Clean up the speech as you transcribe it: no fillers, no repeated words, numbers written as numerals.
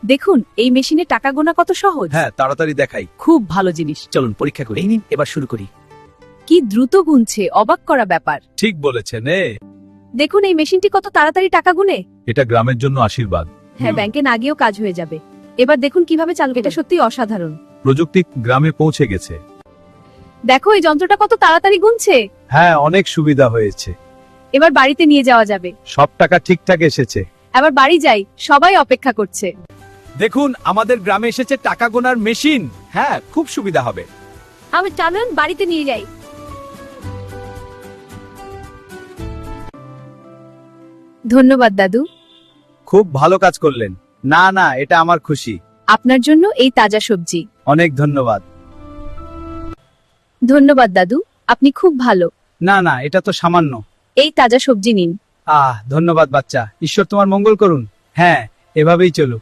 দেখুন এই মেশিনে টাকা গোনা কত সহজ। হ্যাঁ, তাড়াতাড়ি দেখাই। খুব ভালো জিনিস। চলুন পরীক্ষা করি। এই নিন, এবার শুরু করি। কি দ্রুত গুনছে, অবাক করা ব্যাপার। ঠিক বলেছেন। দেখুন এই মেশিনটি কত তাড়াতাড়ি টাকা গুনে। এটা গ্রামের জন্য আশীর্বাদ। হ্যাঁ, ব্যাংকে না গিয়েও কাজ হয়ে যাবে। এবার দেখুন কিভাবে চালু, এটা সত্যি অসাধারণ। প্রযুক্তি গ্রামে পৌঁছে গেছে। দেখো এই যন্ত্রটা কত তাড়াতাড়ি গুনছে। হ্যাঁ, অনেক সুবিধা হয়েছে। এবার বাড়িতে নিয়ে যাওয়া যাবে। সব টাকা ঠিকঠাক এসেছে। এবার বাড়ি যাই, সবাই অপেক্ষা করছে। দেখুন আমাদের গ্রামে এসেছে টাকা গোনার মেশিন। হ্যাঁ, খুব সুবিধা হবে। আমি চলুন বাড়িতে নিয়ে যাই। ধন্যবাদ দাদু। খুব ভালো কাজ করলেন। না না, এটা আমার খুশি। আপনার জন্য এই তাজা সবজি। অনেক ধন্যবাদ। ধন্যবাদ দাদু, আপনি খুব ভালো। না না, এটা তো সামান্য। এই তাজা সবজি নিন। ধন্যবাদ বাচ্চা। ঈশ্বর তোমার মঙ্গল করুন। হ্যাঁ, এভাবেই চলুক।